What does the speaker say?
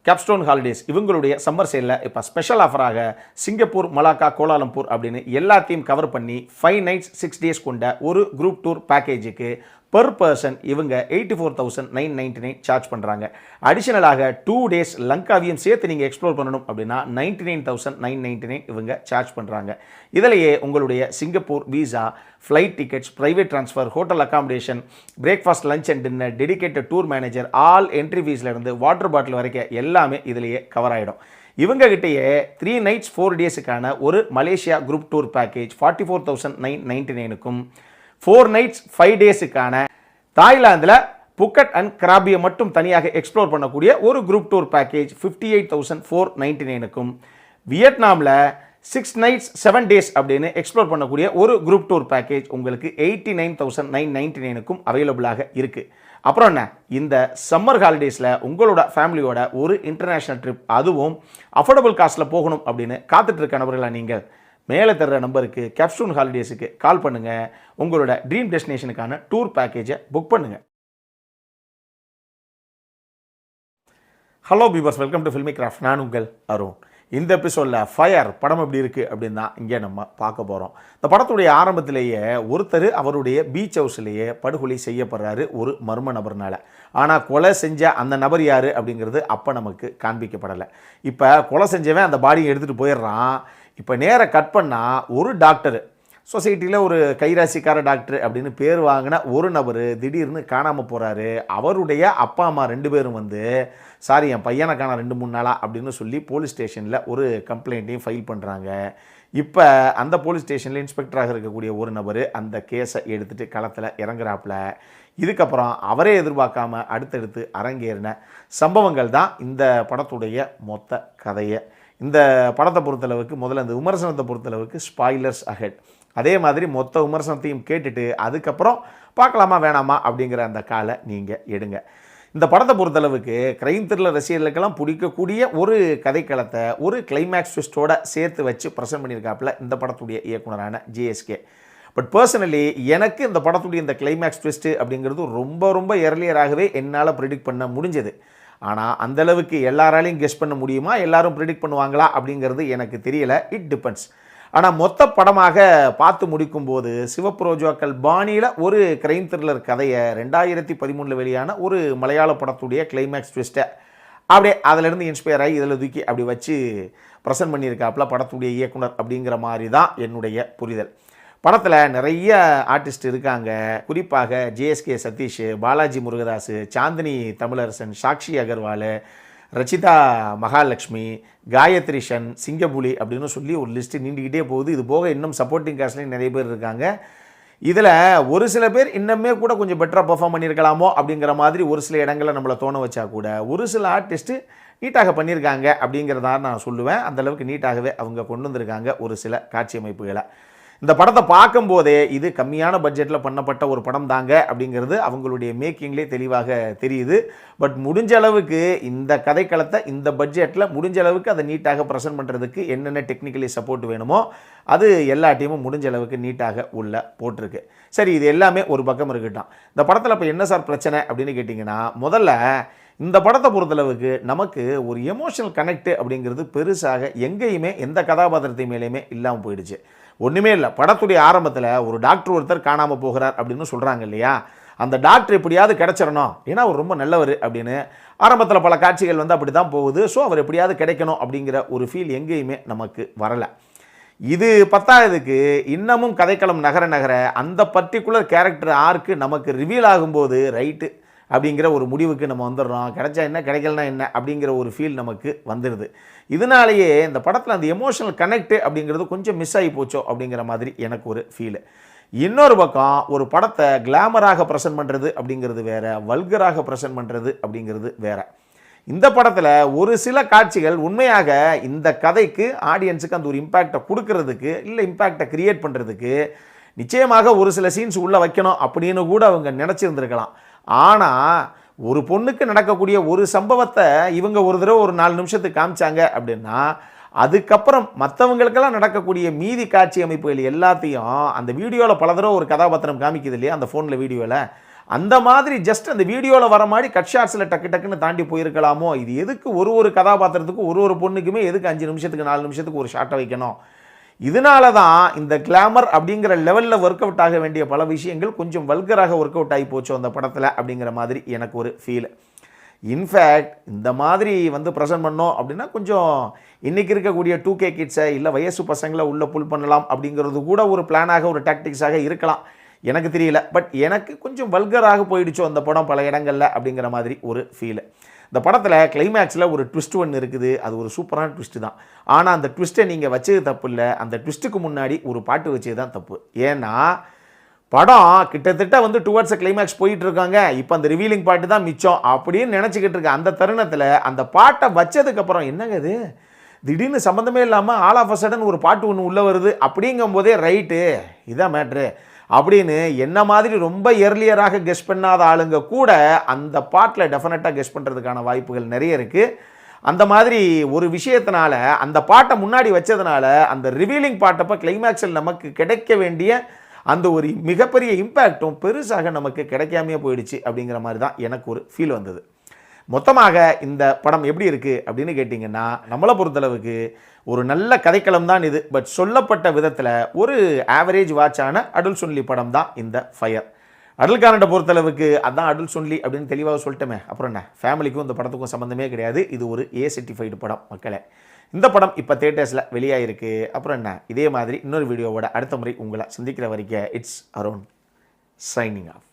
Capstone holidays இவங்களுடைய summer சேலில் இப்போ special ஆஃபராக Singapore, Malacca, Kuala Lumpur அப்படின்னு எல்லாத்தையும் கவர் பண்ணி 5 nights 6 days கொண்ட ஒரு குரூப் டூர் பேக்கேஜுக்கு பெர் பர்சன் இவங்க 84,999 சார்ஜ் பண்ணுறாங்க. அடிஷனலாக 2 days லங்காவையும் சேர்த்து நீங்கள் எக்ஸ்ப்ளோர் பண்ணணும் அப்படின்னா 99,999 இவங்க சார்ஜ் பண்ணுறாங்க. இதிலேயே உங்களுடைய Singapore visa, flight tickets, private transfer, hotel accommodation, breakfast, lunch and dinner, dedicated tour manager, all entry ஃபீஸ்லேருந்து வாட்டர் பாட்டில் வரைக்கும் எல்லாமே இதிலேயே கவர் ஆகிடும். இவங்ககிட்டயே 3 nights 4 daysக்கான ஒரு மலேசியா குரூப் டூர் பேக்கேஜ் 44,999க்கும் 4 nights 5 daysக்கான தாய்லாந்தில் புக்கட் அண்ட் கிராபியை மட்டும் தனியாக எக்ஸ்ப்ளோர் பண்ணக்கூடிய ஒரு குரூப் டூர் பேக்கேஜ் 58,499க்கும் வியட்நாமில் 6 nights 7 days அப்படின்னு எக்ஸ்ப்ளோர் பண்ணக்கூடிய ஒரு குரூப் டூர் பேக்கேஜ் உங்களுக்கு 89,999க்கும் அவைலபிளாக இருக்குது. அப்புறம் என்ன, இந்த சம்மர் ஹாலிடேஸில் உங்களோட ஃபேமிலியோட ஒரு இன்டர்நேஷ்னல் ட்ரிப், அதுவும் அஃபோர்டபுள் காஸ்ட்டில் போகணும் அப்படின்னு காத்துட்ருக்க நபர்களாக நீங்கள் மேலே தர்ற நம்பருக்கு கேப்ஸ்டோன் ஹாலிடேஸுக்கு கால் பண்ணுங்கள். உங்களோட ட்ரீம் டெஸ்டினேஷனுக்கான டூர் பேக்கேஜை புக் பண்ணுங்கள். Hello viewers, welcome to filmi craft. நான் உங்கள் அருண். இந்த எபிசோடில் ஃபயர் படம் எப்படி இருக்குது அப்படின்னு தான் இங்கே நம்ம பார்க்க போகிறோம். இந்த படத்துடைய ஆரம்பத்திலேயே ஒருத்தர் அவருடைய பீச் ஹவுஸ்லேயே படுகொலை செய்யப்படுறாரு ஒரு மர்ம நபர்னால். ஆனால் கொலை செஞ்ச அந்த நபர் யார் அப்படிங்கிறது அப்போ நமக்கு காண்பிக்கப்படலை. இப்போ கொலை செஞ்சவன் அந்த பாடியை எடுத்துகிட்டு போயிடுறான். இப்போ நேராக கட் பண்ணால் ஒரு டாக்டர், சொசைட்டியில் ஒரு கைராசிக்கார டாக்டர் அப்படின்னு பேர் வாங்கின ஒரு நபர் திடீர்னு காணாமல் போகிறாரு. அவருடைய அப்பா அம்மா 2 பேரும் வந்து சாரி என் பையனை காண 2-3 நாளாக அப்படின்னு சொல்லி போலீஸ் ஸ்டேஷனில் ஒரு கம்ப்ளைண்ட்டையும் ஃபைல் பண்ணுறாங்க. இப்போ அந்த போலீஸ் ஸ்டேஷனில் இன்ஸ்பெக்டராக இருக்கக்கூடிய ஒரு நபர் அந்த கேஸை எடுத்துகிட்டு களத்தில் இறங்குறாப்புல. இதுக்கப்புறம் அவரே எதிர்பார்க்காம அடுத்தடுத்து அரங்கேறின சம்பவங்கள் தான் இந்த படத்துடைய மொத்த கதையை. இந்த படத்தை பொறுத்தளவுக்கு முதல்ல இந்த விமர்சனத்தை பொறுத்தளவுக்கு ஸ்பாய்லர்ஸ் அஹெட். அதே மாதிரி மொத்த விமர்சனத்தையும் கேட்டுட்டு அதுக்கப்புறம் பார்க்கலாமா வேணாமா அப்படிங்கிற அந்த காலை நீங்கள் எடுங்க. இந்த படத்தை பொறுத்தளவுக்கு கிரைம் த்ரில்லர் ரசிகர்களுக்கெல்லாம் பிடிக்கக்கூடிய ஒரு கதைக்களத்தை ஒரு கிளைமேக்ஸ் ட்விஸ்டோட சேர்த்து வச்சு ப்ரெசென்ட் பண்ணியிருக்காப்புல இந்த படத்துடைய இயக்குனரான ஜேஎஸ்கே. பட் பர்சனலி எனக்கு இந்த படத்துடைய இந்த கிளைமேக்ஸ் ட்விஸ்ட்டு அப்படிங்கிறது ரொம்ப எர்லியராகவே என்னால் ப்ரிடிக்ட் பண்ண முடிஞ்சது. ஆனால் அந்தளவுக்கு எல்லாராலையும் கெஸ் பண்ண முடியுமா, எல்லாரும் ப்ரிடிக்ட் பண்ணுவாங்களா அப்படிங்கிறது எனக்கு தெரியலை. It depends. ஆனால் மொத்த படமாக பார்த்து முடிக்கும்போது சிவப்பு ரோஜாக்கள் பாணியில் ஒரு கிரைம் த்ரில்லர் கதையை 2013 வெளியான ஒரு மலையாள படத்துடைய கிளைமேக்ஸ் ட்விஸ்ட்டை அப்படியே அதிலிருந்து இன்ஸ்பயர் ஆகி இதில் தூக்கி அப்படி வச்சு ப்ரெசென்ட் பண்ணியிருக்காப்புல படத்துடைய இயக்குனர் அப்படிங்கிற மாதிரி தான் என்னுடைய புரிதல். படத்தில் நிறைய ஆர்டிஸ்ட் இருக்காங்க. குறிப்பாக ஜேஎஸ்கே சதீஷ், பாலாஜி முருகதாஸ், சாந்தினி தமிழரசன், சாக்ஷி அகர்வால், ரச்சிதா மகாலட்சுமி, காயத்ரி ஷன், சிங்கப்புலி அப்படின்னு சொல்லி ஒரு லிஸ்ட்டு நீண்டிக்கிட்டே போகுது. இது போக இன்னும் சப்போர்ட்டிங் காஸ்ட்லேயும் நிறைய பேர் இருக்காங்க. இதில் ஒரு சில பேர் இன்னுமே கூட கொஞ்சம் பெட்டராக பெர்ஃபார்ம் பண்ணியிருக்கலாமோ அப்படிங்கிற மாதிரி ஒரு சில இடங்களில் நம்மளை தோண வச்சா கூட ஒரு சில ஆர்டிஸ்ட்டு நீட்டாக பண்ணியிருக்காங்க அப்படிங்கிறதான் நான் சொல்லுவேன். அந்தளவுக்கு நீட்டாகவே அவங்க கொண்டு வந்திருக்காங்க ஒரு சில காட்சி அமைப்புகளை. இந்த படத்தை பார்க்கும்போதே இது கம்மியான பட்ஜெட்டில் பண்ணப்பட்ட ஒரு படம் தாங்க அப்படிங்கிறது அவங்களுடைய மேக்கிங்லேயே தெளிவாக தெரியுது. பட் முடிஞ்ச அளவுக்கு இந்த கதைக்களத்தை இந்த பட்ஜெட்டில் முடிஞ்ச அளவுக்கு அதை நீட்டாக ப்ரெசென்ட் பண்ணுறதுக்கு என்னென்ன டெக்னிக்கலி சப்போர்ட் வேணுமோ அது எல்லா டீமும் முடிஞ்ச அளவுக்கு நீட்டாக உள்ள போட்டிருக்கு. சரி, இது எல்லாமே ஒரு பக்கம் இருக்கட்டும். இந்த படத்தில் இப்போ என்ன சார் பிரச்சனை அப்படின்னு கேட்டிங்கன்னா, முதல்ல இந்த படத்தை பொறுத்தளவுக்கு நமக்கு ஒரு எமோஷனல் கனெக்ட் அப்படிங்கிறது பெருசாக எங்கேயுமே எந்த கதாபாத்திரத்தை மேலேயுமே இல்லாமல் போயிடுச்சு. ஒன்றுமே இல்லை. படத்துடைய ஆரம்பத்தில் ஒரு டாக்டர் ஒருத்தர் காணாமல் போகிறார் அப்படின்னு சொல்கிறாங்க இல்லையா, அந்த டாக்டர் எப்படியாவது கிடச்சிடணும், ஏன்னா அவர் ரொம்ப நல்லவர் அப்படின்னு ஆரம்பத்தில் பல காட்சிகள் வந்து அப்படி தான் போகுது. ஸோ அவர் எப்படியாவது கிடைக்கணும் அப்படிங்கிற ஒரு ஃபீல் எங்கேயுமே நமக்கு வரலை. இது பத்தாவதுக்கு இன்னமும் கதைக்களம் நகர அந்த பர்டிகுலர் கேரக்டர் ஆர்க்கு நமக்கு ரிவீல் ஆகும்போது ரைட்டு அப்படிங்கிற ஒரு முடிவுக்கு நம்ம வந்துடுறோம். கிடைச்சா என்ன, கிடைக்கலனா என்ன அப்படிங்கிற ஒரு ஃபீல் நமக்கு வந்துடுது. இதனாலேயே இந்த படத்தில் அந்த எமோஷனல் கனெக்ட் அப்படிங்கிறது கொஞ்சம் மிஸ் ஆகி போச்சோ அப்படிங்கிற மாதிரி எனக்கு ஒரு ஃபீலு. இன்னொரு பக்கம் ஒரு படத்தை கிளாமராக ப்ரெசென்ட் பண்ணுறது அப்படிங்கிறது வேறு, வல்கராக ப்ரெசென்ட் பண்ணுறது அப்படிங்கிறது வேறு. இந்த படத்தில் ஒரு சில காட்சிகள் உண்மையாக இந்த கதைக்கு ஆடியன்ஸுக்கு அந்த ஒரு இம்பேக்டை கொடுக்கறதுக்கு இல்லை இம்பேக்டை க்ரியேட் பண்ணுறதுக்கு நிச்சயமாக ஒரு சில சீன்ஸ் உள்ளே வைக்கணும் அப்படின்னு கூட அவங்க நினச்சிருந்துருக்கலாம். ஆனால் ஒரு பொண்ணுக்கு நடக்கக்கூடிய ஒரு சம்பவத்தை இவங்க ஒரு தடவை ஒரு 4 நிமிஷத்துக்கு காமிச்சாங்க அப்படின்னா அதுக்கப்புறம் மற்றவங்களுக்கெல்லாம் நடக்கக்கூடிய மீதி காட்சி அமைப்புகள் எல்லாத்தையும் அந்த வீடியோவில் பல தடவை ஒரு கதாபாத்திரம் காமிக்குது இல்லையா, அந்த ஃபோனில் வீடியோவில் அந்த மாதிரி ஜஸ்ட் அந்த வீடியோவில் வர மாதிரி கட் ஷாட்ஸில் டக்கு டக்குன்னு தாண்டி போயிருக்கலாமோ. இது எதுக்கு ஒரு கதாபாத்திரத்துக்கும் ஒரு பொண்ணுக்குமே எதுக்கு 5 நிமிஷத்துக்கு 4 நிமிஷத்துக்கு ஒரு ஷாட்டை வைக்கணும்? இதனால தான் இந்த கிளாமர் அப்படிங்கிற லெவலில் ஒர்க் அவுட் ஆக வேண்டிய பல விஷயங்கள் கொஞ்சம் வல்கராக ஒர்க் அவுட் ஆகி போச்சோ அந்த படத்தில் அப்படிங்கிற மாதிரி எனக்கு ஒரு ஃபீல். இன்ஃபேக்ட் இந்த மாதிரி ப்ரெசென்ட் பண்ணோம் அப்படின்னா கொஞ்சம் இன்றைக்கி இருக்கக்கூடிய 2K கிட்ஸை இல்லை வயசு பசங்களை உள்ளே புல் பண்ணலாம் அப்படிங்கிறது கூட ஒரு பிளானாக ஒரு டாக்டிக்ஸாக இருக்கலாம், எனக்கு தெரியல. பட் எனக்கு கொஞ்சம் வல்கராக போயிடுச்சோ அந்த படம் பல இடங்களில் அப்படிங்கிற மாதிரி ஒரு ஃபீல். இந்த படத்தில் கிளைமேக்ஸில் ஒரு ட்விஸ்ட் ஒன்று இருக்குது. அது ஒரு சூப்பரான ட்விஸ்ட்டு தான். ஆனால் அந்த ட்விஸ்ட்டை நீங்கள் வச்சது தப்பு இல்லை, அந்த ட்விஸ்ட்டுக்கு முன்னாடி ஒரு பாட்டு வச்சது தான் தப்பு. ஏன்னா படம் கிட்டத்தட்ட டுவர்ட்ஸ் கிளைமேக்ஸ் போயிட்டு இருக்காங்க, இப்போ அந்த ரிவீலிங் பாட்டு தான் மிச்சம் அப்படின்னு நினச்சிக்கிட்டு இருக்க அந்த தருணத்தில் அந்த பாட்டை வச்சதுக்கப்புறம் என்னங்க இது திடீர்னு சம்மந்தமே இல்லாமல் ஆல் ஆஃப் அ சடன் ஒரு பாட்டு ஒன்று உள்ளே வருது அப்படிங்கும் போதே ரைட்டு இதான் மேட்ரு அப்படின்னு என்ன மாதிரி ரொம்ப எர்லியராக கெஸ் பண்ணாத ஆளுங்க கூட அந்த பாட்டில் டெஃபினட்டாக கெஸ் பண்ணுறதுக்கான வாய்ப்புகள் நிறைய இருக்குது. அந்த மாதிரி ஒரு விஷயத்தினால அந்த பாட்டை முன்னாடி வச்சதுனால அந்த ரிவீலிங் பாட்டப்போ கிளைமேக்ஸில் நமக்கு கிடைக்க வேண்டிய அந்த ஒரு மிகப்பெரிய இம்பேக்டும் பெருசாக நமக்கு கிடைக்காமையே போயிடுச்சு அப்படிங்கிற மாதிரி தான் எனக்கு ஒரு ஃபீல் வந்தது. மொத்தமாக இந்த படம் எப்படி இருக்குது அப்படின்னு கேட்டிங்கன்னா, நம்மளை பொறுத்தளவுக்கு ஒரு நல்ல கதைக்களம் தான் இது. பட் சொல்லப்பட்ட விதத்தில் ஒரு ஆவரேஜ் வாட்சான அடல்ட் ஒன்லி படம் தான் இந்த ஃபயர். அடல்ட் காரண்டை பொறுத்தளவுக்கு அதான் அடல்ட் ஒன்லி அப்படின்னு தெளிவாக சொல்லிட்டோமே. அப்புறம் என்ன, ஃபேமிலிக்கும் இந்த படத்துக்கும் சம்மந்தமே கிடையாது. இது ஒரு A சர்டிஃபைடு படம் மக்களே. இந்த படம் இப்போ தியேட்டர்ஸில் வெளியாகிருக்கு. அப்புறம் என்ன, இதே மாதிரி இன்னொரு வீடியோவோட அடுத்த முறை உங்களை சந்திக்கிற வரைக்கும் இட்ஸ் அருண் சைனிங் ஆஃப்.